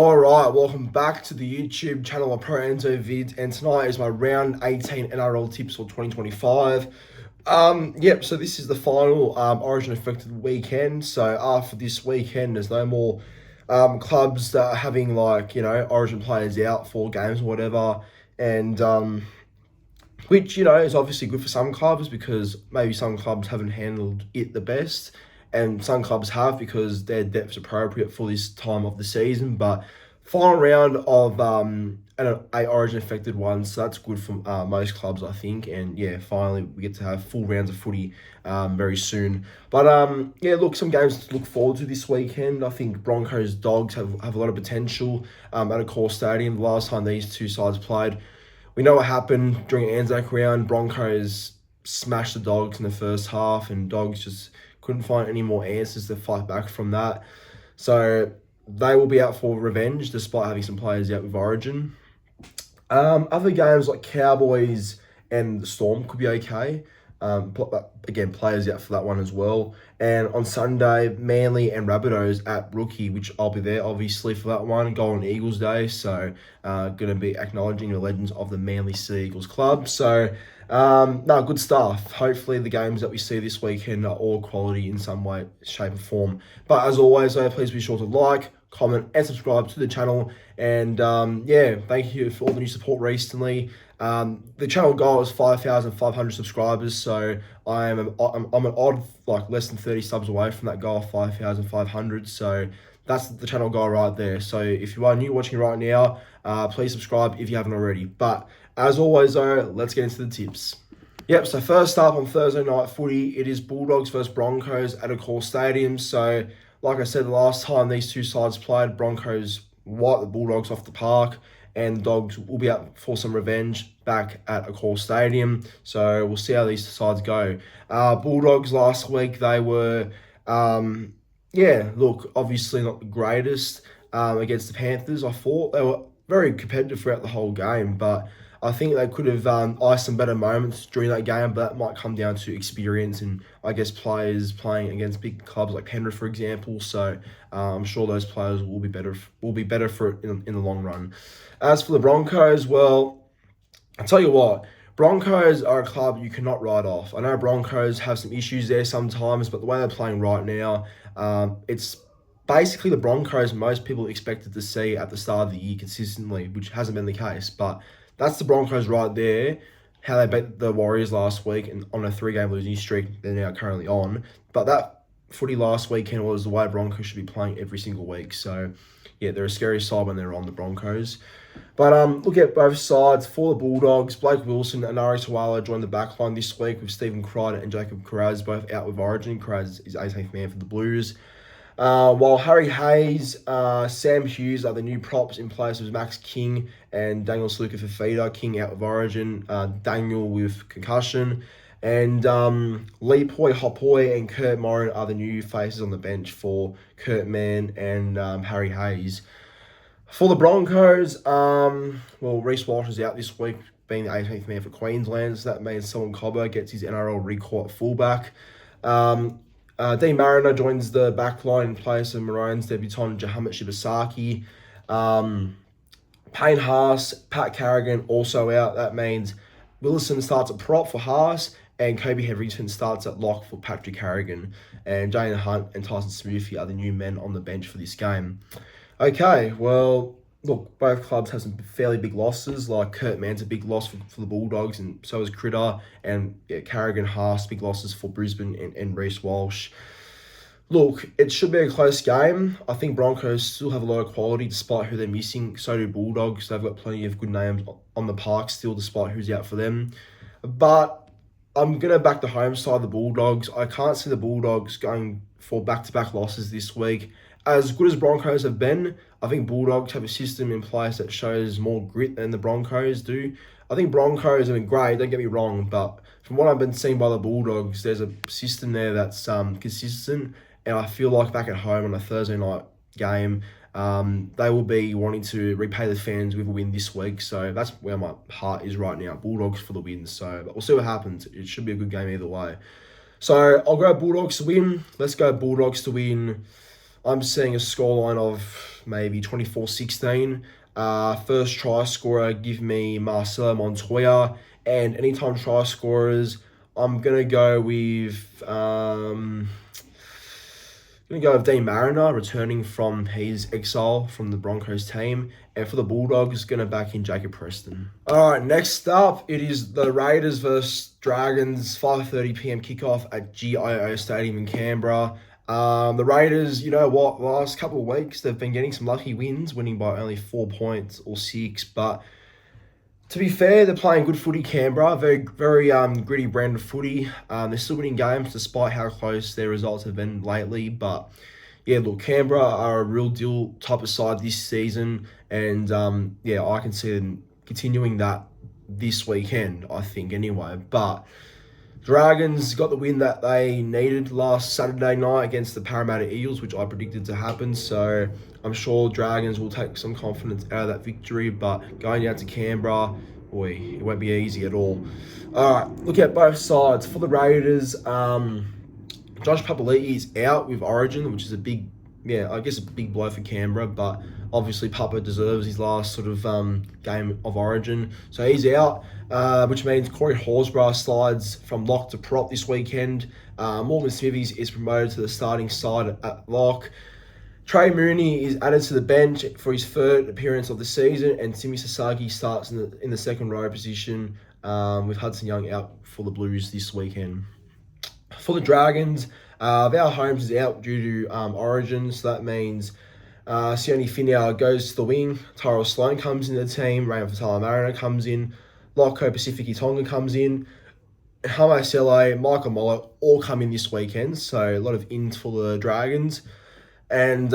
Alright, welcome back to the YouTube channel of Pro Enzo Vid, and tonight is my round 18 NRL tips for 2025. So this is the final Origin affected weekend. So after this weekend, there's no more clubs that are having Origin players out for games or whatever, and which is obviously good for some clubs because maybe some clubs haven't handled it the best, and some clubs have because their depth's appropriate for this time of the season. But final round of an Origin affected one, so that's good for most clubs, I think. And yeah, finally we get to have full rounds of footy very soon. But look, some games to look forward to this weekend. I think Broncos Dogs have a lot of potential at Accor Stadium. The last time these two sides played, we know what happened during Anzac round. Broncos smashed the Dogs in the first half, and Dogs just couldn't find any more answers to fight back from that. So they will be out for revenge, despite having some players out with Origin. Other games like Cowboys and the Storm could be okay. Again, players out for that one as well. And on Sunday, Manly and Rabbitohs at Rookie, which I'll be there obviously for that one. Golden Eagles Day, so going to be acknowledging the legends of the Manly Sea Eagles Club. So good stuff. Hopefully the games that we see this weekend are all quality in some way, shape or form. But as always, please be sure to like, comment and subscribe to the channel. And thank you for all the new support recently. The channel goal is 5,500 subscribers, so I'm an odd less than 30 subs away from that goal of 5,500. So that's the channel goal right there. So if you are new watching right now, please subscribe if you haven't already. But as always though, let's get into the tips. Yep, so first up on Thursday night footy, it is Bulldogs versus Broncos at Accor Stadium. So like I said, the last time these two sides played, Broncos wiped the Bulldogs off the park, and the Dogs will be out for some revenge back at Accor Stadium. So we'll see how these sides go. Bulldogs last week, they were, obviously not the greatest against the Panthers. I thought they were very competitive throughout the whole game, but I think they could have iced some better moments during that game, but that might come down to experience and I guess players playing against big clubs like Penrith, for example. So I'm sure those players will be better for it in the long run. As for the Broncos, well, I'll tell you what, Broncos are a club you cannot write off. I know Broncos have some issues there sometimes, but the way they're playing right now, it's basically the Broncos most people expected to see at the start of the year consistently, which hasn't been the case. But that's the Broncos right there. How they beat the Warriors last week and on a 3-game losing streak they're now currently on. But that footy last weekend was the way Broncos should be playing every single week. So yeah, they're a scary side when they're on, the Broncos. But look at both sides. For the Bulldogs, Blake Wilson and Ari Tawala joined the backline this week with Stephen Crichton and Jacob Kiraz both out with Origin. Kiraz is 18th man for the Blues. While Harry Hayes, Sam Hughes are the new props in place of Max King and Daniel Sluka for feeder. King out of Origin, Daniel with concussion. And Lee Poi, Hopoy and Kurt Morin are the new faces on the bench for Kurt Mann and Harry Hayes. For the Broncos, Reece Walsh is out this week, being the 18th man for Queensland, so that means Solomon Cobbo gets his NRL recall at fullback. Dean Mariner joins the backline in place of Maroon's debutant Jahamet Shibasaki. Payne Haas, Pat Carrigan also out. That means Willison starts at prop for Haas, and Kobe Hetherington starts at lock for Patrick Carrigan. And Jane Hunt and Tyson Smoothy are the new men on the bench for this game. Okay, well, look, both clubs have some fairly big losses. Like Kurt Mann's a big loss for the Bulldogs, and so is Critter. And Carrigan, Haas, big losses for Brisbane and Reece Walsh. Look, it should be a close game. I think Broncos still have a lot of quality despite who they're missing. So do Bulldogs. They've got plenty of good names on the park still despite who's out for them. But I'm going to back the home side of the Bulldogs. I can't see the Bulldogs going for back-to-back losses this week. As good as Broncos have been, I think Bulldogs have a system in place that shows more grit than the Broncos do. I think Broncos have been great, don't get me wrong, but from what I've been seeing by the Bulldogs, there's a system there that's consistent, and I feel like back at home on a Thursday night game, they will be wanting to repay the fans with a win this week, so that's where my heart is right now. Bulldogs for the win, so we'll see what happens. It should be a good game either way. So I'll go Bulldogs to win. Let's go Bulldogs to win. I'm seeing a scoreline of maybe 24-16. First try scorer, give me Marcelo Montoya. And anytime try scorers, I'm going to go with Dean Mariner, returning from his exile from the Broncos team. And for the Bulldogs, going to back in Jacob Preston. All right, next up, it is the Raiders versus Dragons, 5:30 p.m. kickoff at GIO Stadium in Canberra. The Raiders, you know what, last couple of weeks, they've been getting some lucky wins, winning by only 4 points or 6. But to be fair, they're playing good footy, Canberra. Very, very gritty brand of footy. They're still winning games despite how close their results have been lately. But yeah, look, Canberra are a real deal type of side this season. And yeah, I can see them continuing that this weekend, I think, anyway. But Dragons got the win that they needed last Saturday night against the Parramatta Eels, which I predicted to happen. So I'm sure Dragons will take some confidence out of that victory. But going down to Canberra, boy, it won't be easy at all. All right, look at both sides. For the Raiders, Josh Papali'i is out with Origin, which is a big, I guess a big blow for Canberra. But obviously, Papa deserves his last sort of game of Origin. So he's out, which means Corey Horsburgh slides from lock to prop this weekend. Morgan Smithies is promoted to the starting side at lock. Trey Mooney is added to the bench for his third appearance of the season, and Simi Sasagi starts in the second row position, with Hudson Young out for the Blues this weekend. For the Dragons, Val Holmes is out due to Origin, so that means Sione Finau goes to the wing, Tyrell Sloan comes into the team, Raymond Fatala-Mariner comes in, Locko Pacifici Tonga comes in, Hama Sele, Michael Moller all come in this weekend, so a lot of ins for the Dragons. And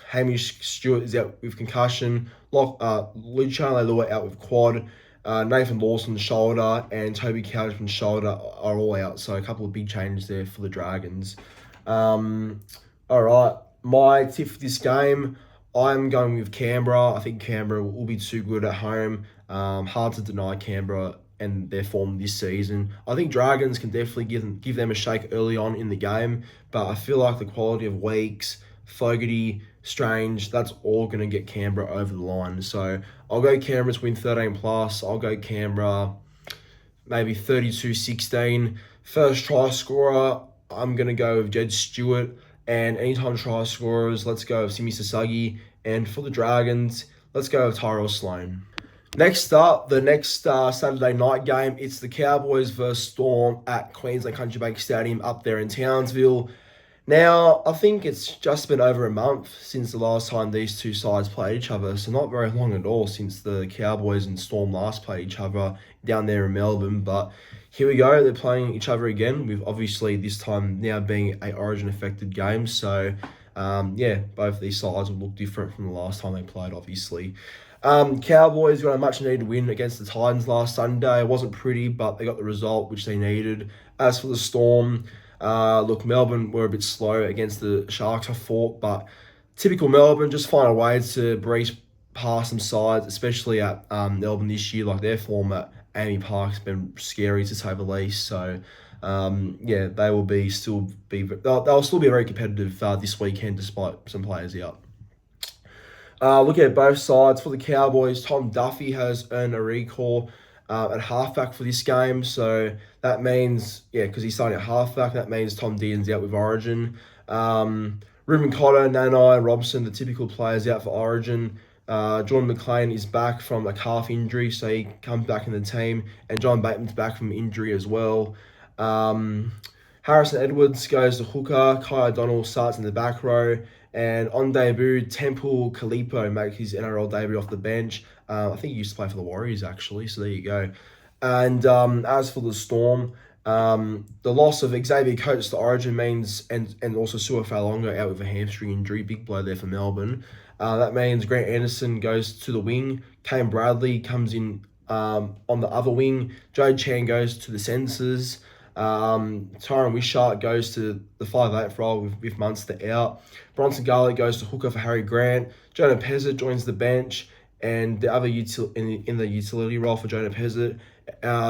Hamish Stewart is out with concussion, Luciano Leilua out with quad, Nathan Lawson's shoulder and Toby Couchman's shoulder are all out, so a couple of big changes there for the Dragons. All right, my tip for this game, I'm going with Canberra. I think Canberra will be too good at home. Hard to deny Canberra and their form this season. I think Dragons can definitely give them a shake early on in the game, but I feel like the quality of Weeks, Fogarty, Strange, that's all going to get Canberra over the line. So I'll go Canberra to win 13 plus. I'll go Canberra maybe 32-16. First try scorer, I'm going to go with Jed Stewart. And anytime try scorers, let's go with Simi Sasagi. And for the Dragons, let's go with Tyrell Sloan. Next up, the next Saturday night game, it's the Cowboys versus Storm at Queensland Country Bank Stadium up there in Townsville. Now, I think it's just been over a month since the last time these two sides played each other, so not very long at all since the Cowboys and Storm last played each other down there in Melbourne. But here we go, they're playing each other again, with obviously this time now being a Origin-affected game. So, both these sides will look different from the last time they played, obviously. Cowboys got a much-needed win against the Titans last Sunday. It wasn't pretty, but they got the result which they needed. As for the Storm, Melbourne were a bit slow against the Sharks, I thought, but typical Melbourne, just find a way to breeze past some sides, especially at Melbourne this year. Like, their form at Amy Park's been scary to say the least. So, they will they'll still be very competitive this weekend despite some players out. Looking at both sides, for the Cowboys, Tom Duffy has earned a recall at halfback for this game. So that means, because he's starting at halfback, that means Tom Dearden's out with Origin. Ruben Cotter, Nanai, Robson, the typical players out for Origin. Jordan McLean is back from a calf injury, so he comes back in the team. And John Bateman's back from injury as well. Harrison Edwards goes to hooker. Kai O'Donnell starts in the back row. And on debut, Temple Kalipo makes his NRL debut off the bench. I think he used to play for the Warriors, actually, so there you go. And as for the Storm, the loss of Xavier Coates to Origin means, and also Sua Falonga out with a hamstring injury, big blow there for Melbourne. That means Grant Anderson goes to the wing. Kane Bradley comes in on the other wing. Joe Chan goes to the centres. Tyron Wishart goes to the 5'8" role with Munster out. Bronson Garlick goes to hooker for Harry Grant. Jonah Pezzett joins the bench, and the other in the utility role for Jonah Pezzett.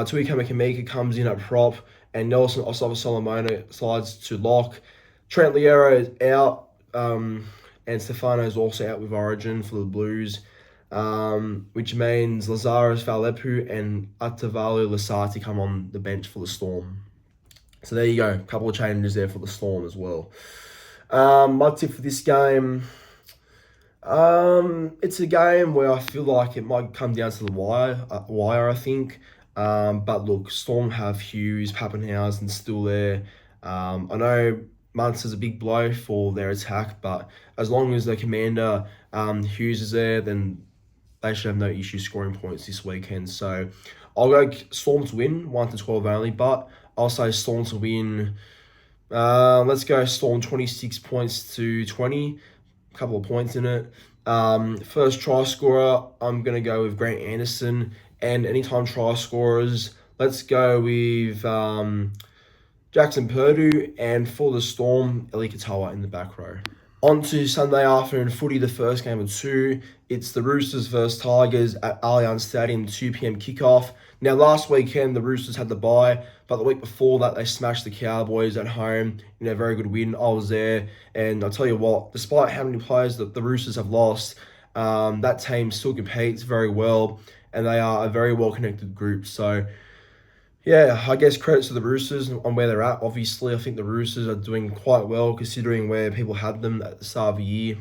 Tui Kamika comes in at prop, and Nelson Osava Solomona slides to lock. Trent Liero is out. and Stefano's also out with Origin for the Blues, which means Lazarus Valepu and Atavalu Lasati come on the bench for the Storm. So there you go, a couple of changes there for the Storm as well. My tip for this game, it's a game where I feel like it might come down to the wire, I think. But look, Storm have Hughes, Pappenhausen still there. I know Munster's a big blow for their attack, but as long as the commander Hughes is there, then they should have no issue scoring points this weekend. So I'll go Storm to win, 1-12 only, but I'll say Storm to win. Let's go Storm 26 points to 20. A couple of points in it. First try scorer, I'm going to go with Grant Anderson. And anytime try scorers, let's go with Jackson Purdue. And for the Storm, Eli Katoa in the back row. On to Sunday afternoon footy, the first game of two. It's the Roosters versus Tigers at Allianz Stadium, 2 p.m. kickoff. Now, last weekend, the Roosters had the bye, but the week before that, they smashed the Cowboys at home in a very good win. I was there, and I'll tell you what, despite how many players that the Roosters have lost, that team still competes very well, and they are a very well-connected group. So, yeah, I guess credits to the Roosters on where they're at. Obviously, I think the Roosters are doing quite well considering where people had them at the start of the year.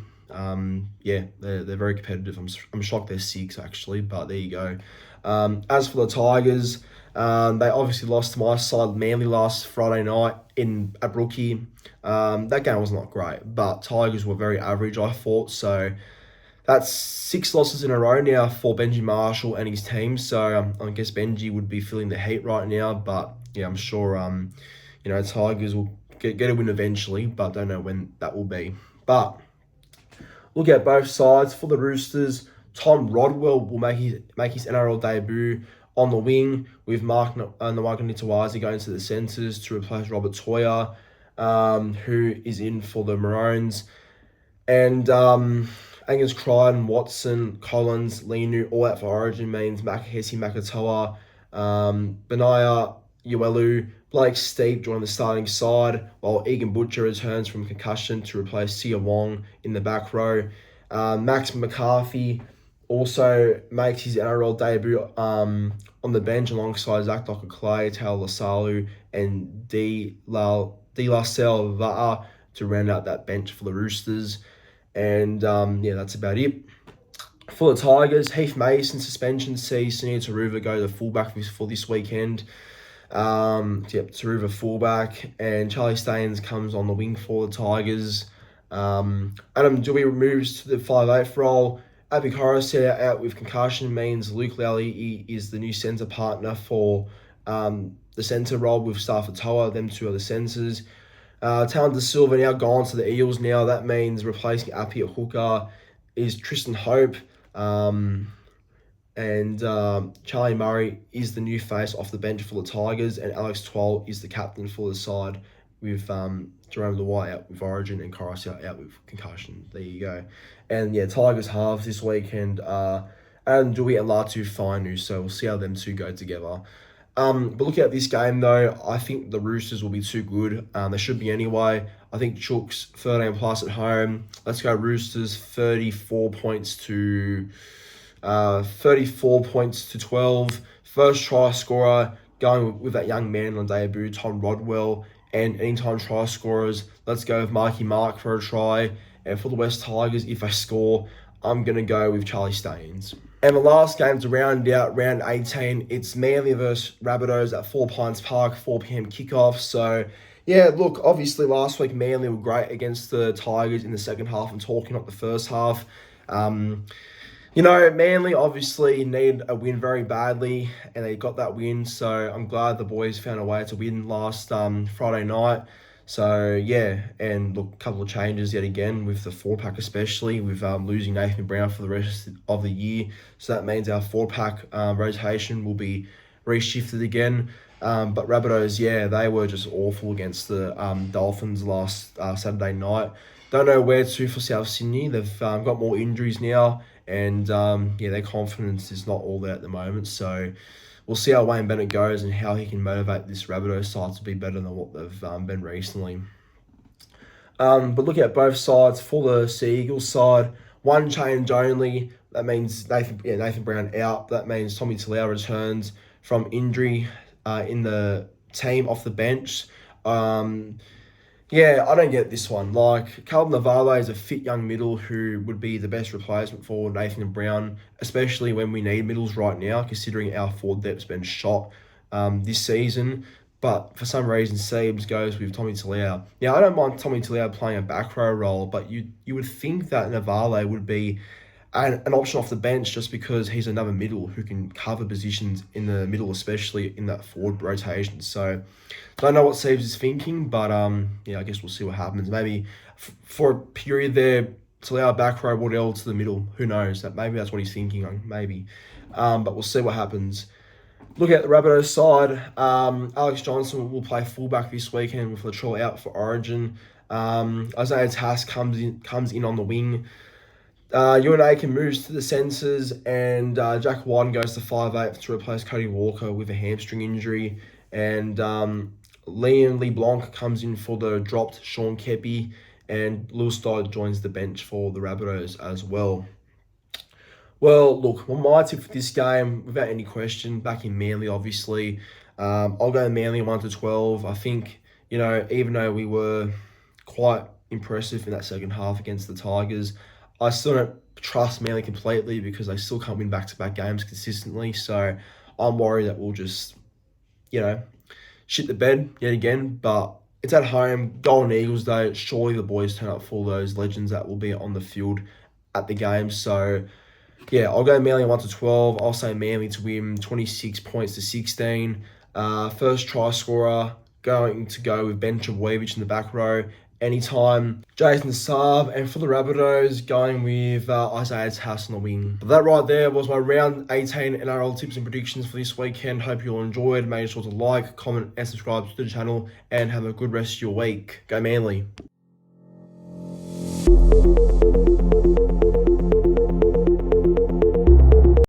Yeah, they're very competitive. I'm shocked they're 6 actually, but there you go. As for the Tigers, they obviously lost to my side Manly last Friday night at Brookie. That game was not great, but Tigers were very average, I thought. So that's 6 losses in a row now for Benji Marshall and his team. So I guess Benji would be feeling the heat right now. But yeah, I'm sure Tigers will get a win eventually, but don't know when that will be. But look at both sides. For the Roosters, Tom Rodwell will make his NRL debut on the wing with Mark Nitawazi going to the centres to replace Robert Toya, who is in for the Maroons. And Angus Crichton, Watson, Collins, Linu, all out for Origin means Makahesi Makatoa, Benaya Uelu, Blake Steep join the starting side, while Egan Butcher returns from concussion to replace Sia Wong in the back row. Max McCarthy also makes his NRL debut on the bench alongside Zach Docker-Clay, Taylor Lasalu, and De La Selva to round out that bench for the Roosters. And that's about it. For the Tigers, Heath Mason suspension sees Sunil Taruva go to fullback for this weekend. Taruva fullback, and Charlie Staines comes on the wing for the Tigers. Adam Dewey moves to the 5'8" role. Abby Coruscant out with concussion means Luke Lally is the new centre partner for the centre role with Stafford Toa. Them two are the centres. Talon De Silva now gone to the Eels now. That means replacing Appy at hooker is Tristan Hope. And Charlie Murray is the new face off the bench for the Tigers, and Alex Twal is the captain for the side with Jerome Luai out with Origin and Coruscant out with concussion. There you go. And yeah, Tigers halves this weekend Adam Dewey and Latu Fainu, so we'll see how them two go together. But looking at this game though, I think the Roosters will be too good. They should be anyway. I think Chook's 13 plus at home. Let's go Roosters 34 points to 12. First try scorer going with that young man on debut, Tom Rodwell. And anytime try scorers, let's go with Marky Mark for a try. And for the West Tigers, if I score, I'm going to go with Charlie Staines. And the last game to round out round 18, it's Manly versus Rabbitohs at 4 Pines Park, 4 p.m. kickoff. So, yeah, look, obviously last week Manly were great against the Tigers in the second half and talking up the first half. Manly obviously need a win very badly, and they got that win. So I'm glad the boys found a way to win last Friday night. So, yeah, and look, a couple of changes yet again with the forward-pack especially, with losing Nathan Brown for the rest of the year. So that means our forward-pack rotation will be reshifted again. But Rabbitohs, yeah, they were just awful against the Dolphins last Saturday night. Don't know where to for South Sydney. They've got more injuries now, and their confidence is not all there at the moment. So we'll see how Wayne Bennett goes and how he can motivate this Rabbitohs side to be better than what they've been recently. But looking at both sides, for the Sea Eagles side, one change only. That means Nathan Brown out. That means Tommy Talau returns from injury in the team off the bench. Yeah, I don't get this one. Like, Calvin Navale is a fit young middle who would be the best replacement for Nathan Brown, especially when we need middles right now, considering our forward depth's been shot this season. But for some reason, Siebes goes with Tommy Talau. Now, I don't mind Tommy Talau playing a back row role, but you would think that Navale would be an option off the bench just because he's another middle who can cover positions in the middle, especially in that forward rotation. So, don't know what Siebes is thinking, but yeah, I guess we'll see what happens. Maybe for a period there, Talau back row, Waddell to the middle. Who knows? Maybe that's what he's thinking on. Maybe, but we'll see what happens. Look at the Rabbitohs side. Alex Johnson will play fullback this weekend with Latrell out for Origin. Isaiah Tass comes in on the wing. UNA can move to the centres, and Jack Whiten goes to 5'8" to replace Cody Walker with a hamstring injury. And Liam LeBlanc comes in for the dropped Sean Kepi, and Lewis Dodd joins the bench for the Rabbitohs as well. Well, look, my tip for this game, without any question, back in Manly, obviously. I'll go Manly 1-12. I think, even though we were quite impressive in that second half against the Tigers, I still don't trust Manly completely because they still can't win back-to-back games consistently. So I'm worried that we'll just, shit the bed yet again. But it's at home. Golden Eagles, though. Surely the boys turn up for those legends that will be on the field at the game. So, yeah, I'll go Manly 1-12. I'll say Manly to win 26 points to 16. First try scorer going to go with Ben Trbojevic in the back row. Anytime, Jason Saab, and for the Rabbitohs, going with Isaiah Tass on the wing. But that right there was my round 18 NRL tips and predictions for this weekend. Hope you all enjoyed. Make sure to like, comment, and subscribe to the channel, and have a good rest of your week. Go Manly.